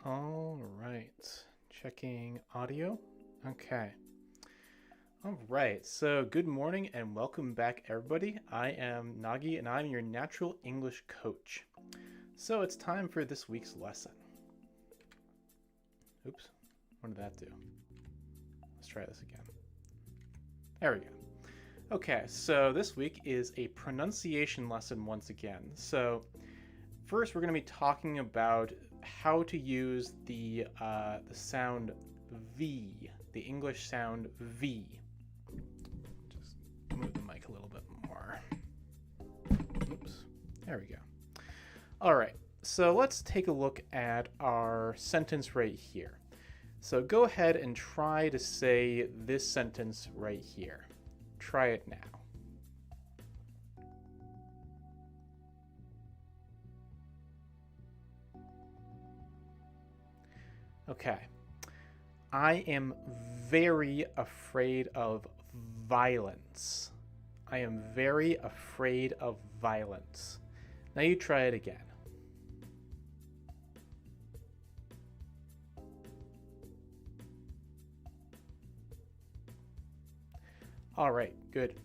All right, checking audio. Okay. All right, so good morning and welcome back, everybody. I am Nagi and I'm your natural English coach. So it's time for this week's lesson. Oops, what did that do? Let's try this again. There we go. Okay, so this week is a pronunciation lesson once again. So first, we're going to be talking about how to use the sound V, the English sound V. Just move the mic a little bit more. Oops, there we go. All right, so let's take a look at our sentence right here. So go ahead and try to say this sentence right here. Try it now. Okay. I am very afraid of violence. I am very afraid of violence. Now you try it again. All right, good.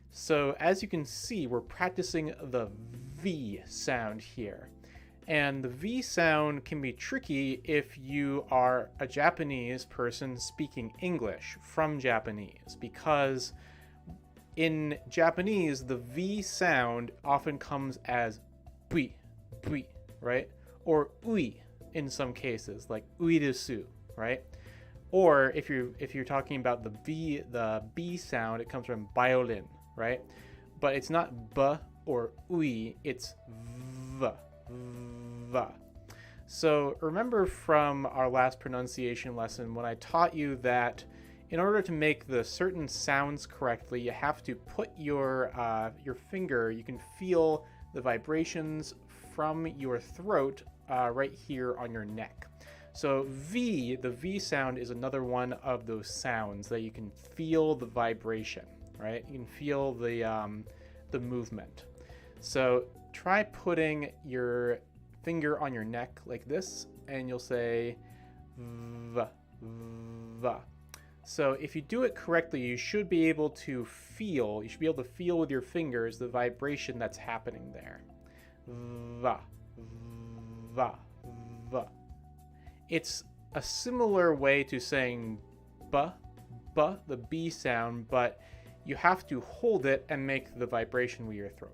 So as you can see, we're practicing the V sound here. And the V sound can be tricky if you are a Japanese person speaking English from Japanese, because in Japanese, the V sound often comes as bui, bui, right? Or ui in some cases, like uidesu, right? Or if you're talking about the B sound, it comes from violin, right? But it's not b or ui, it's v. V. So remember from our last pronunciation lesson when I taught you that in order to make the certain sounds correctly, you have to put your finger, you can feel the vibrations from your throat right here on your neck. So V, the V sound is another one of those sounds that you can feel the vibration, right? You can feel the movement. So try putting your finger on your neck like this, and you'll say V, V. So if you do it correctly, you should be able to feel with your fingers the vibration that's happening there. V, V, V. It's a similar way to saying B, B, the B sound, but you have to hold it and make the vibration with your throat.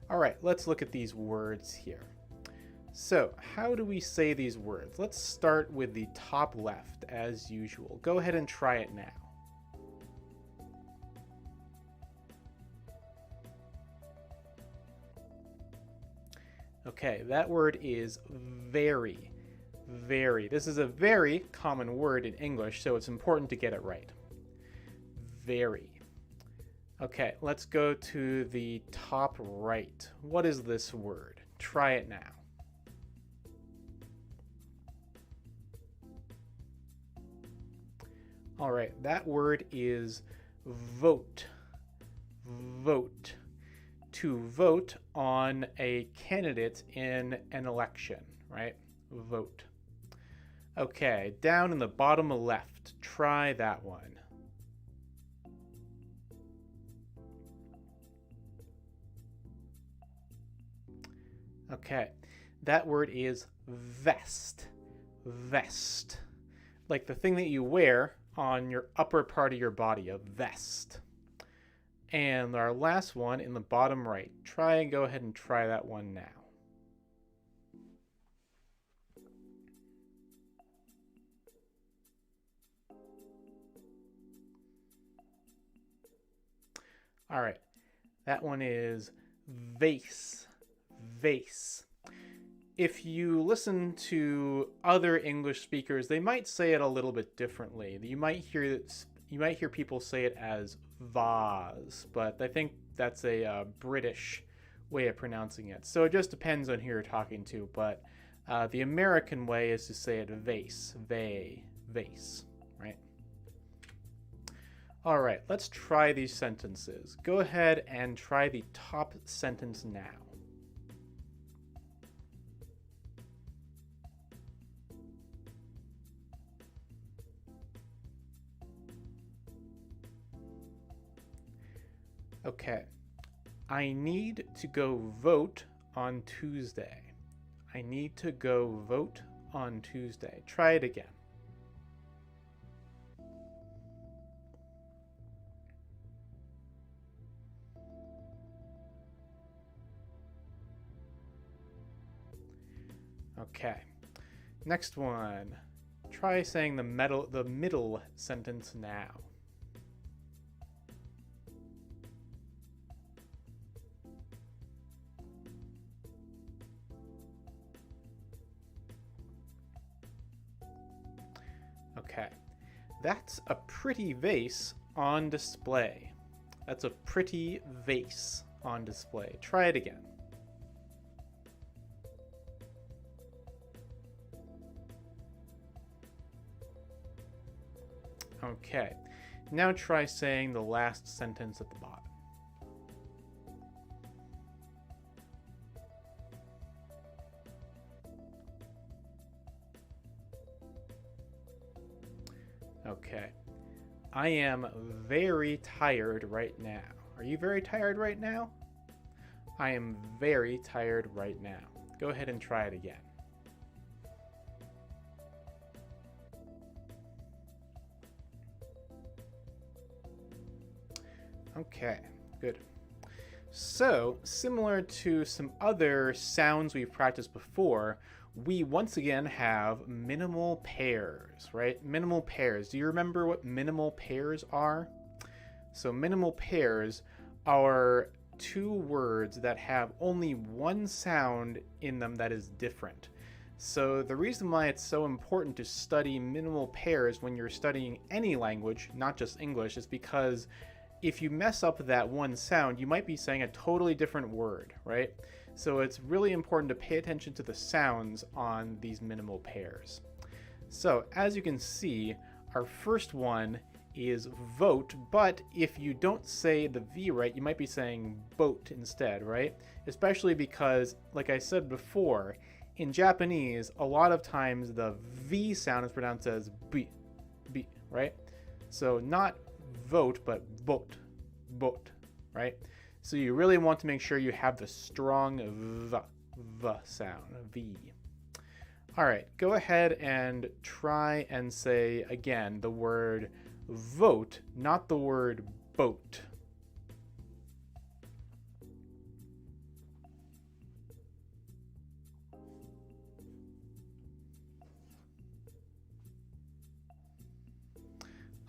All right, let's look at these words here. So how do we say these words? Let's start with the top left as usual. Go ahead and try it now. Okay, that word is very, very. This is a very common word in English, so it's important to get it right. Very. Okay, let's go to the top right. What is this word? Try it now. All right, that word is vote. Vote. To vote on a candidate in an election, right? Vote. Okay, down in the bottom left, try that one. Okay, that word is vest. Vest. Like the thing that you wear on your upper part of your body, a vest. And our last one in the bottom right. Try and go ahead and try that one now. All right, that one is vase. Vase. If you listen to other English speakers, they might say it a little bit differently. You might hear people say it as vase, but I think that's a British way of pronouncing it. So it just depends on who you're talking to, but the American way is to say it vase, vase, right? All right, let's try these sentences. Go ahead and try the top sentence now. Okay. I need to go vote on Tuesday. I need to go vote on Tuesday. Try it again. Okay. Next one. Try saying the middle sentence now. Okay. That's a pretty vase on display. That's a pretty vase on display. Try it again. Okay. Now try saying the last sentence at the bottom. Okay. I am very tired right now. Are you very tired right now? I am very tired right now. Go ahead and try it again. Okay, good. So, similar to some other sounds we've practiced before, we once again have minimal pairs, right? Minimal pairs. Do you remember what minimal pairs are? So minimal pairs are two words that have only one sound in them that is different. So the reason why it's so important to study minimal pairs when you're studying any language, not just English, is because if you mess up that one sound, you might be saying a totally different word, right? So it's really important to pay attention to the sounds on these minimal pairs. So as you can see, our first one is vote, but if you don't say the V right, you might be saying boat instead, right? Especially because, like I said before, in Japanese, a lot of times the V sound is pronounced as B, right? So not vote, but boat, right? So you really want to make sure you have the strong V sound, V. All right, go ahead and try and say again the word vote, not the word boat.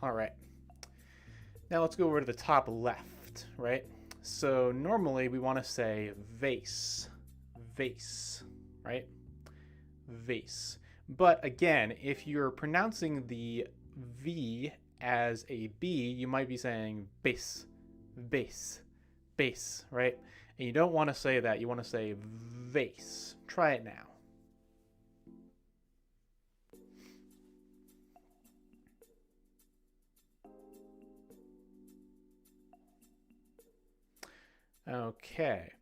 All right. Now let's go over to the top left, right? So normally we want to say vase, right? Vase. But again, if you're pronouncing the V as a B, you might be saying base, right? And you don't want to say that. You want to say vase. Try it now. Okay.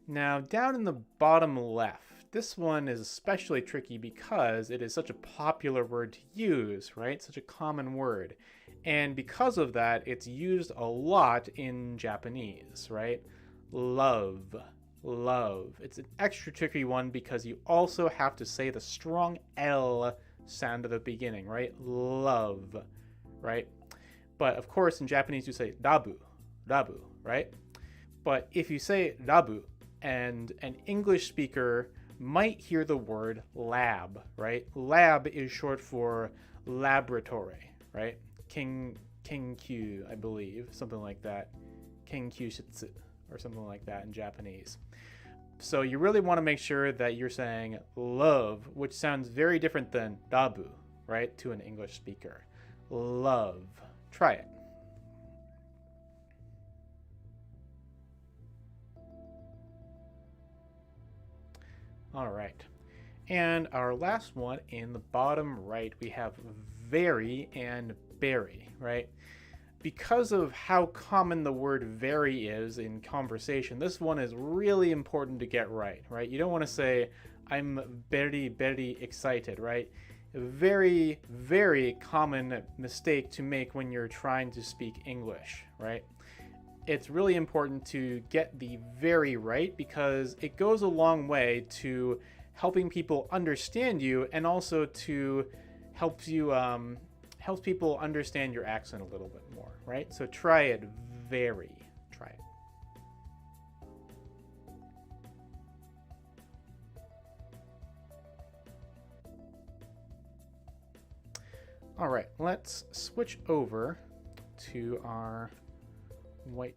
Now down in the bottom left, this one is especially tricky because it is such a popular word to use, right? Such a common word. And because of that, it's used a lot in Japanese, right? Love. It's an extra tricky one because you also have to say the strong L sound at the beginning, right? Love, right? But of course, in Japanese, you say rabu, right? But if you say rabu, and an English speaker might hear the word lab, right? Lab is short for laboratory, right? Kenkyu, I believe, something like that. Kenkyushitsu, or something like that in Japanese. So you really want to make sure that you're saying love, which sounds very different than rabu, right, to an English speaker. Love. Try it. All right. And our last one in the bottom right, we have very and berry, right? Because of how common the word very is in conversation, this one is really important to get right, right? You don't want to say, I'm very excited, right? A very common mistake to make when you're trying to speak English, right? it's really important to get the very right because it goes a long way to helping people understand you and also to helps you helps people understand your accent a little bit more, right? So try it very. Try it. All right, let's switch over to our white.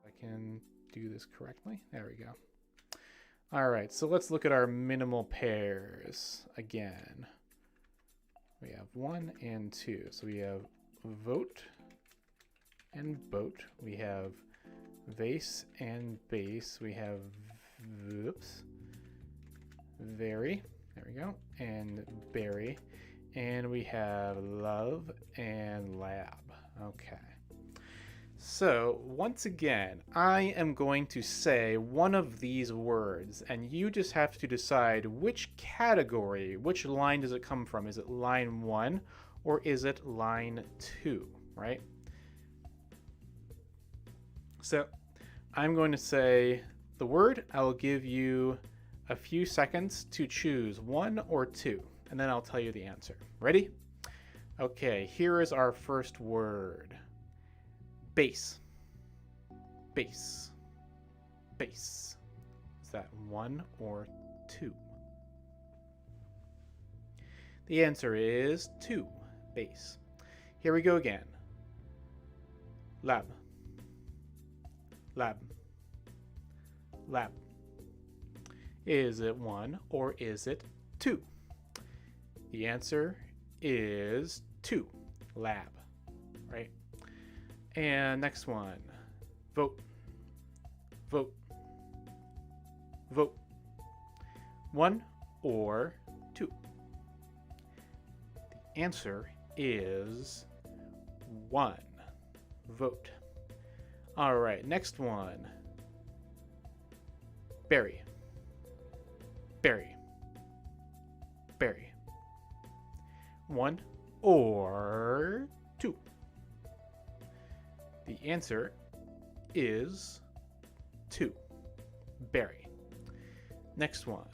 I can do this correctly. There we go. All right, so let's look at our minimal pairs again. We have 1 and 2. So we have vote and boat. We have vase and base. We have oops, very. There we go. And berry. And we have love and lab. Okay. So once again, I am going to say one of these words, and you just have to decide which category, which line does it come from? Is it line 1 or is it line 2, right? So I'm going to say the word. I will give you a few seconds to choose 1 or 2, and then I'll tell you the answer. Ready? Okay, here is our first word. Base. Base. Base. Is that 1 or 2? The answer is 2. Base. Here we go again. Lab. Lab. Lab. Is it 1 or is it 2? The answer is 2. Lab. Right? And next one. Vote. Vote. Vote. 1 or 2? The answer is 1. Vote. All right, next one. Berry. Berry. Berry. 1 or 2? The answer is 2. Berry. Next one.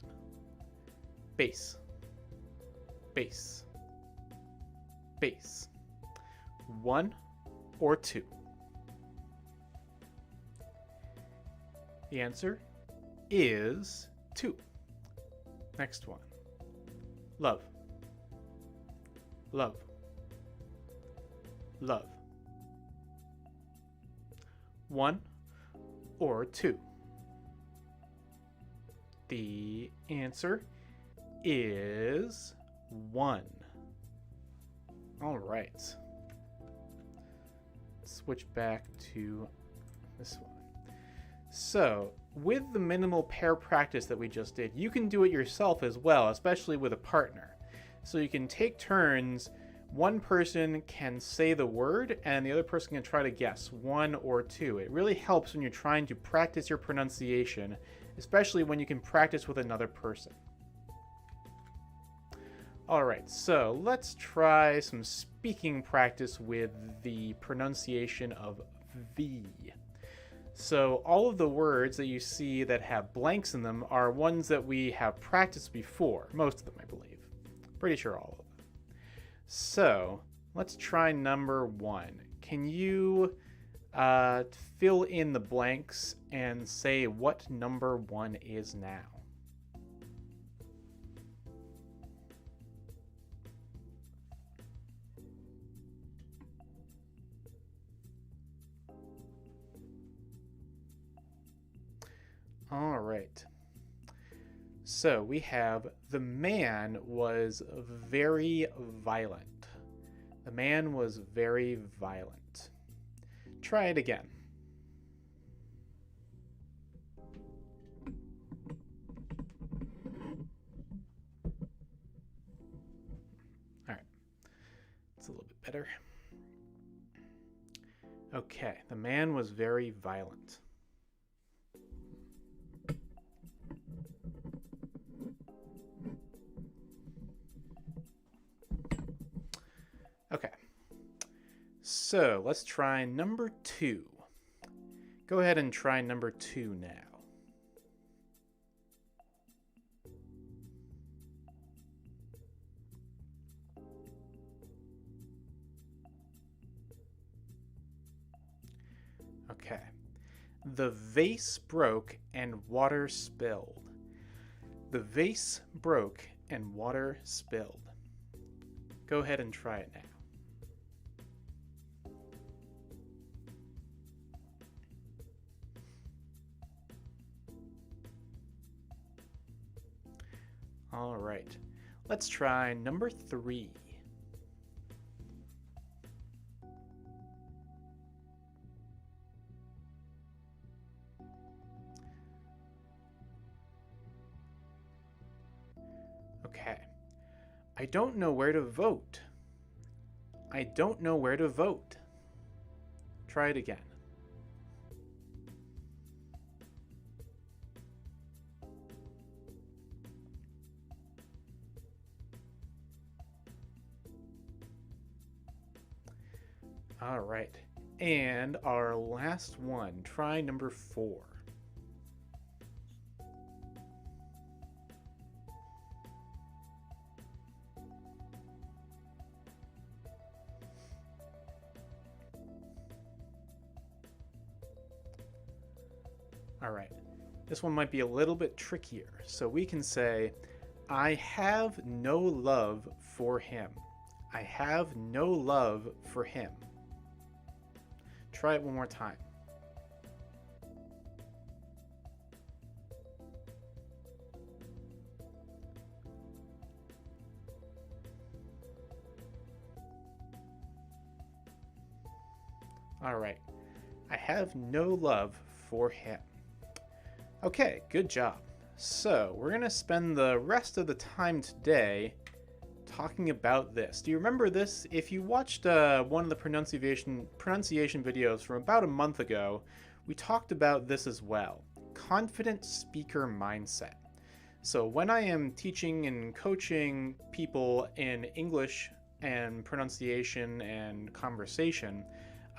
Base. Base. Base. 1 or 2? The answer is 2. Next one. Love. Love. Love. 1 or 2? The answer is 1. All right. Switch back to this one. So, with the minimal pair practice that we just did, you can do it yourself as well, especially with a partner. So you can take turns. One person can say the word and the other person can try to guess 1 or 2. It really helps when you're trying to practice your pronunciation, especially when you can practice with another person. All right, so let's try some speaking practice with the pronunciation of V. So all of the words that you see that have blanks in them are ones that we have practiced before. Most of them, I believe. Pretty sure all of them. So let's try number 1. Can you fill in the blanks and say what number 1 is now? All right. So we have the man was very violent. The man was very violent. Try it again. All right. It's a little bit better. Okay. The man was very violent. Okay, so let's try number 2. Go ahead and try number 2 now. Okay. The vase broke and water spilled. The vase broke and water spilled. Go ahead and try it now. All right, let's try number 3. Okay. I don't know where to vote. I don't know where to vote. Try it again. All right. And our last one, try number 4. All right, this one might be a little bit trickier. So we can say, I have no love for him. I have no love for him. Try it one more time. All right, I have no love for him. Okay, good job. So we're gonna spend the rest of the time today talking about this. Do you remember this? If you watched one of the pronunciation videos from about a month ago, we talked about this as well. Confident speaker mindset. So when I am teaching and coaching people in English and pronunciation and conversation,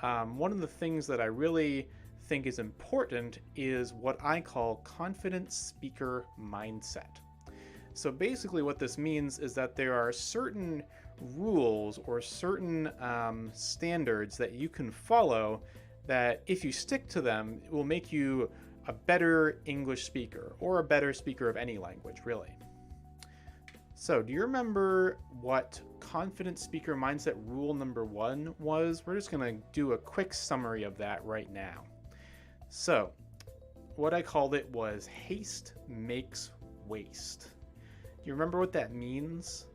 one of the things that I really think is important is what I call confident speaker mindset. So basically what this means is that there are certain rules or certain standards that you can follow that if you stick to them, it will make you a better English speaker or a better speaker of any language, really. So do you remember what confident speaker mindset rule number 1 was? We're just going to do a quick summary of that right now. So what I called it was haste makes waste. Do you remember what that means?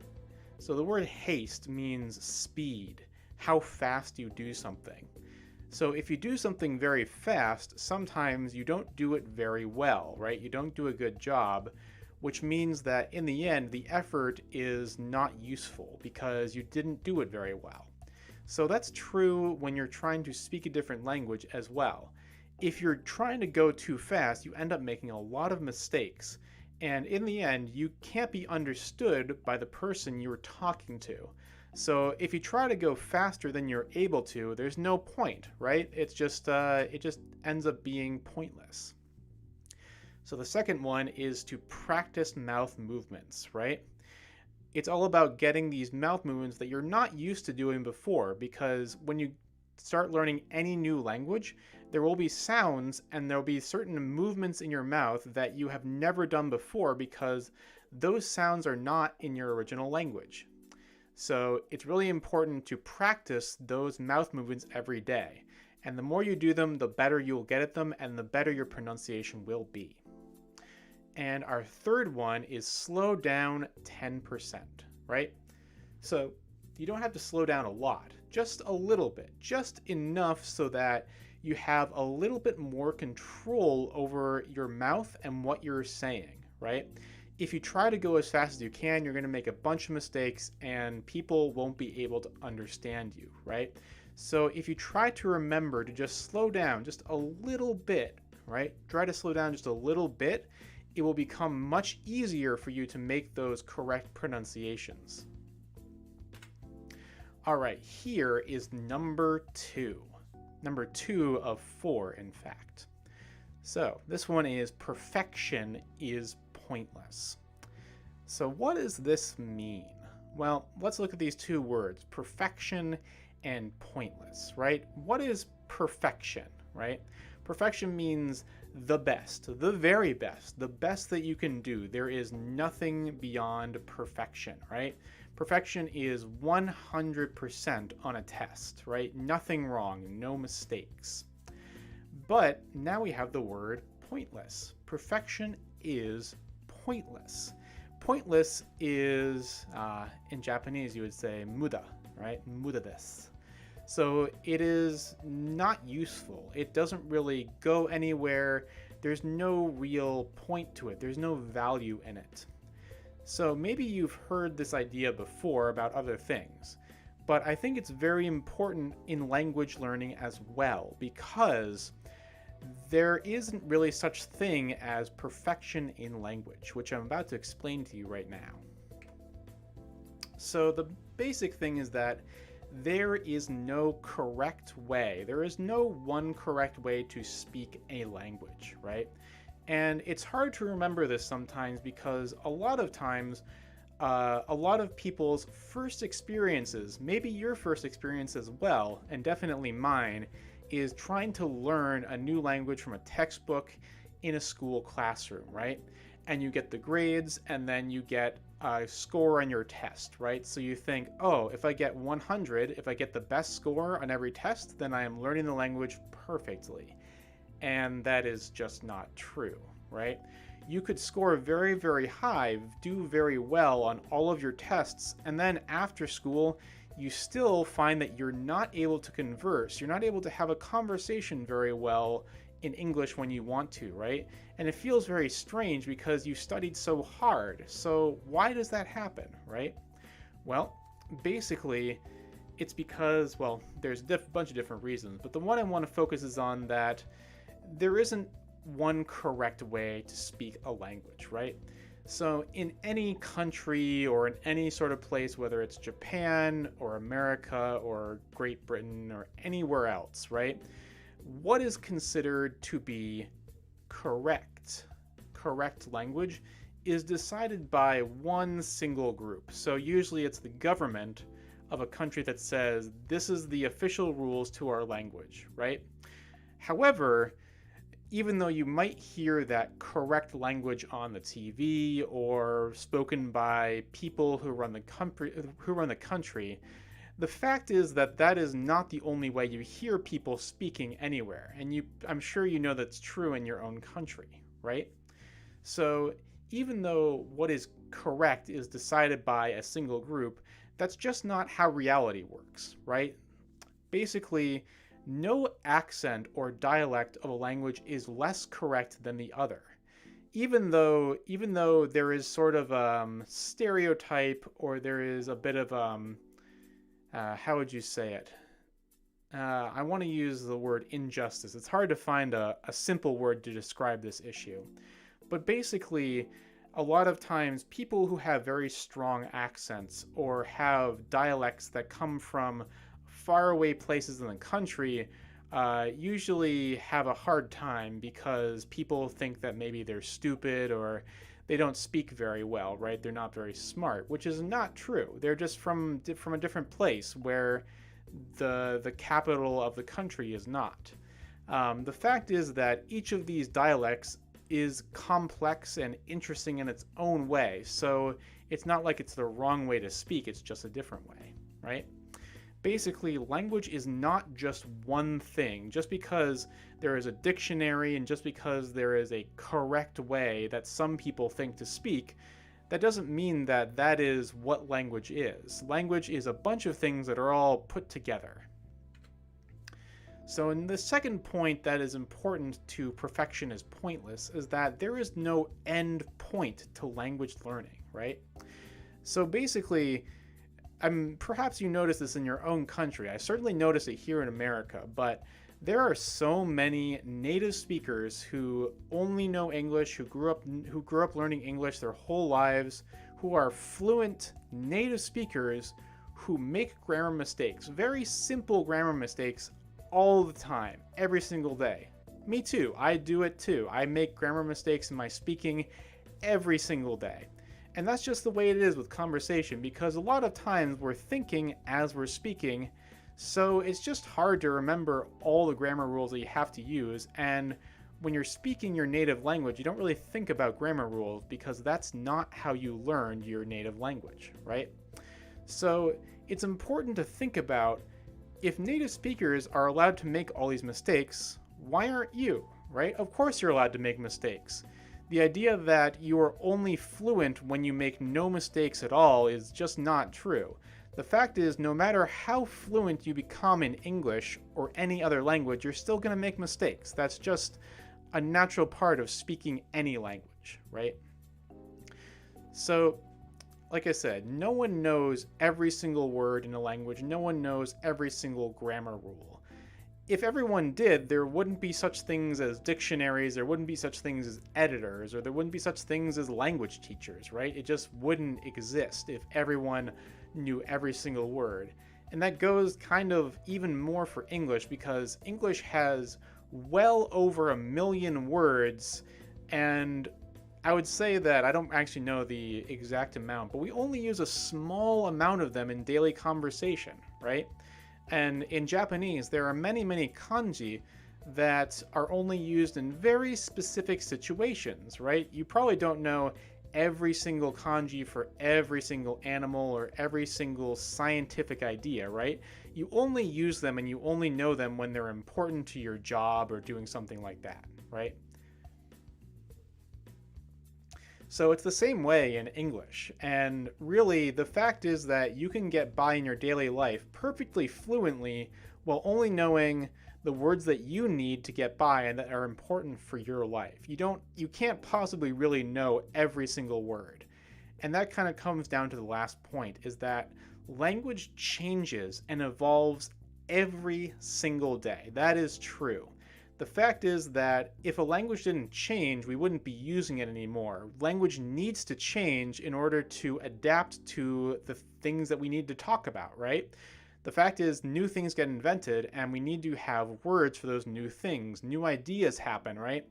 So the word haste means speed, how fast you do something. So if you do something very fast, sometimes you don't do it very well, right? You don't do a good job, which means that in the end, the effort is not useful because you didn't do it very well. So that's true when you're trying to speak a different language as well. If you're trying to go too fast, you end up making a lot of mistakes. And in the end, you can't be understood by the person you're talking to. So if you try to go faster than you're able to, there's no point, right? It just ends up being pointless. So the second one is to practice mouth movements, right? It's all about getting these mouth movements that you're not used to doing before, because when you start learning any new language, there will be sounds and there will be certain movements in your mouth that you have never done before because those sounds are not in your original language. So it's really important to practice those mouth movements every day. And the more you do them, the better you'll get at them and the better your pronunciation will be. And our third one is slow down 10%, right? So you don't have to slow down a lot, just a little bit, just enough so that you have a little bit more control over your mouth and what you're saying, right? If you try to go as fast as you can, you're going to make a bunch of mistakes and people won't be able to understand you, right? So if you try to remember to just slow down just a little bit, right? Try to slow down just a little bit, it will become much easier for you to make those correct pronunciations. All right, here is number 2. Number 2 of 4, in fact. So this one is perfection is pointless. So what does this mean? Well, let's look at these two words, perfection and pointless, right? What is perfection, right? Perfection means the best, the very best, the best that you can do. There is nothing beyond perfection, right? Perfection is 100% on a test, right? Nothing wrong, no mistakes. But now we have the word pointless. Perfection is pointless. Pointless is, in Japanese, you would say muda, right? Muda desu. So it is not useful. It doesn't really go anywhere. There's no real point to it. There's no value in it. So maybe you've heard this idea before about other things, but I think it's very important in language learning as well, because there isn't really such thing as perfection in language, which I'm about to explain to you right now. So the basic thing is that there is no correct way. There is no one correct way to speak a language, right? And it's hard to remember this sometimes because a lot of times, a lot of people's first experiences, maybe your first experience as well, and definitely mine, is trying to learn a new language from a textbook in a school classroom, right? And you get the grades, and then you get a score on your test, right? So you think, oh, if I get 100, if I get the best score on every test, then I am learning the language perfectly. And that is just not true, right? You could score very, very high, do very well on all of your tests, and then after school, you still find that you're not able to converse. You're not able to have a conversation very well in English when you want to, right? And it feels very strange because you studied so hard. So why does that happen, right? Well, basically, it's because, well, there's a bunch of different reasons, but the one I want to focus is on that there isn't one correct way to speak a language, right? So in any country or in any sort of place, whether it's Japan or America or Great Britain or anywhere else, right? What is considered to be correct language is decided by one single group. So usually it's the government of a country that says, this is the official rules to our language, right? However, even though you might hear that correct language on the TV or spoken by people who run the country, the fact is that that is not the only way you hear people speaking anywhere. And I'm sure you know that's true in your own country, right? So even though what is correct is decided by a single group, that's just not how reality works, right? Basically, no accent or dialect of a language is less correct than the other. Even though there is sort of stereotype, or there is a bit of how would you say it? I want to use the word injustice. It's hard to find a simple word to describe this issue. But basically, a lot of times people who have very strong accents or have dialects that come from faraway places in the country usually have a hard time because people think that maybe they're stupid or they don't speak very well, right? They're not very smart, which is not true. They're just from a different place where the capital of the country is not. The fact is that each of these dialects is complex and interesting in its own way, so it's not like it's the wrong way to speak, it's just a different way, right? Basically, language is not just one thing. Just because there is a dictionary and just because there is a correct way that some people think to speak, that doesn't mean that that is what language is. Language is a bunch of things that are all put together. So in the second point that is important to perfection is pointless is that there is no end point to language learning, right? So basically, perhaps you notice this in your own country. I certainly notice it here in America, but there are so many native speakers who only know English, who grew up learning English their whole lives, who are fluent native speakers who make grammar mistakes, very simple grammar mistakes all the time, every single day. Me too. I do it too. I make grammar mistakes in my speaking every single day. And that's just the way it is with conversation, because a lot of times we're thinking as we're speaking, so it's just hard to remember all the grammar rules that you have to use. And when you're speaking your native language, you don't really think about grammar rules because that's not how you learned your native language, right? So it's important to think about, if native speakers are allowed to make all these mistakes, why aren't you, right? Of course you're allowed to make mistakes. The idea that you are only fluent when you make no mistakes at all is just not true. The fact is, no matter how fluent you become in English or any other language, you're still going to make mistakes. That's just a natural part of speaking any language, right? So, like I said, no one knows every single word in a language. No one knows every single grammar rule. If everyone did, there wouldn't be such things as dictionaries, there wouldn't be such things as editors, or there wouldn't be such things as language teachers, right? It just wouldn't exist if everyone knew every single word. And that goes kind of even more for English, because English has well over 1 million words, and I would say that I don't actually know the exact amount, but we only use a small amount of them in daily conversation, right? And in Japanese, there are many, many kanji that are only used in very specific situations, right? You probably don't know every single kanji for every single animal or every single scientific idea, right? You only use them and you only know them when they're important to your job or doing something like that, right? So it's the same way in English, and really the fact is that you can get by in your daily life perfectly fluently while only knowing the words that you need to get by and that are important for your life. You can't possibly really know every single word. And that kind of comes down to the last point, is that language changes and evolves every single day. That is true. The fact is that if a language didn't change, we wouldn't be using it anymore. Language needs to change in order to adapt to the things that we need to talk about, right? The fact is, new things get invented and we need to have words for those new things. New ideas happen, right?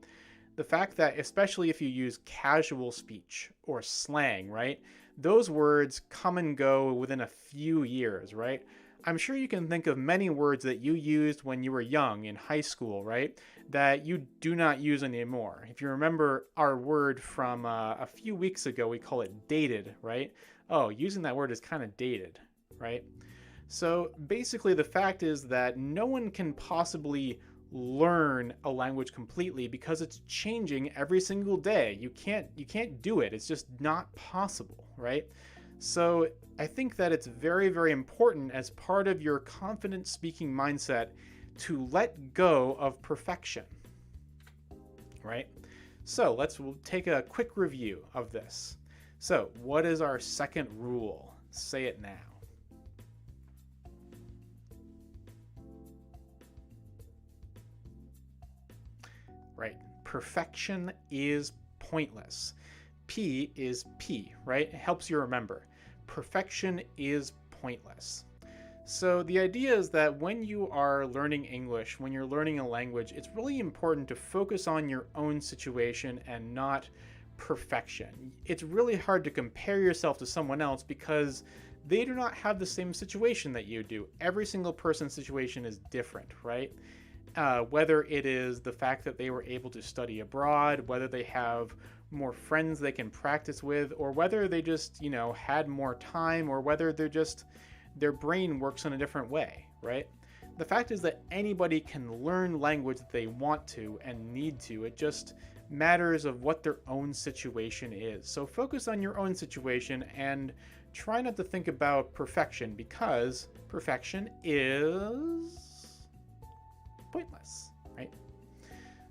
The fact that, especially if you use casual speech or slang, right? Those words come and go within a few years, right? I'm sure you can think of many words that you used when you were young in high school, right? That you do not use anymore. If you remember our word from a few weeks ago, we call it dated, right? Oh, using that word is kind of dated, right? So basically the fact is that no one can possibly learn a language completely because it's changing every single day. You can't do it. It's just not possible, right? So I think that it's very, very important as part of your confident speaking mindset to let go of perfection, right? So we'll take a quick review of this. So what is our second rule? Say it now. Right. Perfection is pointless. P is P, right? It helps you remember. Perfection is pointless. So the idea is that when you are learning English, when you're learning a language, it's really important to focus on your own situation and not perfection. It's really hard to compare yourself to someone else because they do not have the same situation that you do. Every single person's situation is different, right? Whether it is the fact that they were able to study abroad, whether they have more friends they can practice with, or whether they just, had more time, or whether their brain works in a different way, right? The fact is that anybody can learn language that they want to and need to. It just matters of what their own situation is. So focus on your own situation and try not to think about perfection, because perfection is pointless, right?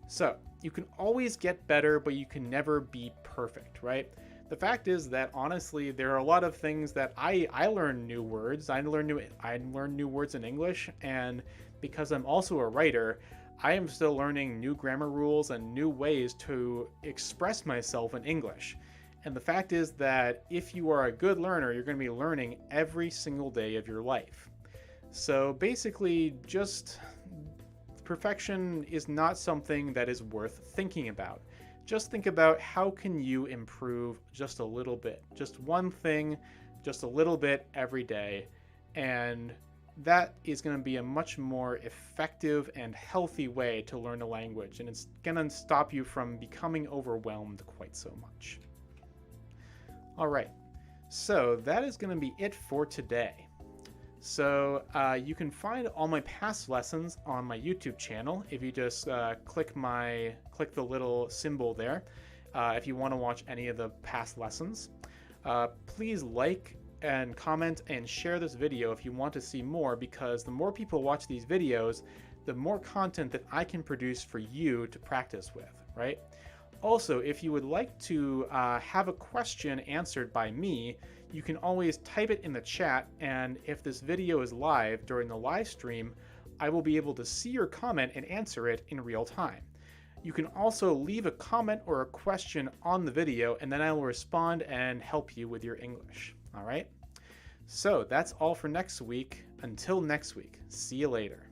So you can always get better, but you can never be perfect, right? The fact is that honestly, there are a lot of things that I learn new words. I learn new words in English, and because I'm also a writer, I am still learning new grammar rules and new ways to express myself in English. And the fact is that if you are a good learner, you're going to be learning every single day of your life. So basically, just perfection is not something that is worth thinking about. Just think about how can you improve just a little bit, just one thing, just a little bit every day, and that is going to be a much more effective and healthy way to learn a language, and it's going to stop you from becoming overwhelmed quite so much. All right, so that is going to be it for today. So you can find all my past lessons on my YouTube channel if you just click the little symbol there if you want to watch any of the past lessons. Please like and comment and share this video if you want to see more, because the more people watch these videos, the more content that I can produce for you to practice with, right? Also, if you would like to have a question answered by me, you can always type it in the chat, and if this video is live during the live stream, I will be able to see your comment and answer it in real time. You can also leave a comment or a question on the video, and then I will respond and help you with your English. All right? So that's all for next week. Until next week, see you later.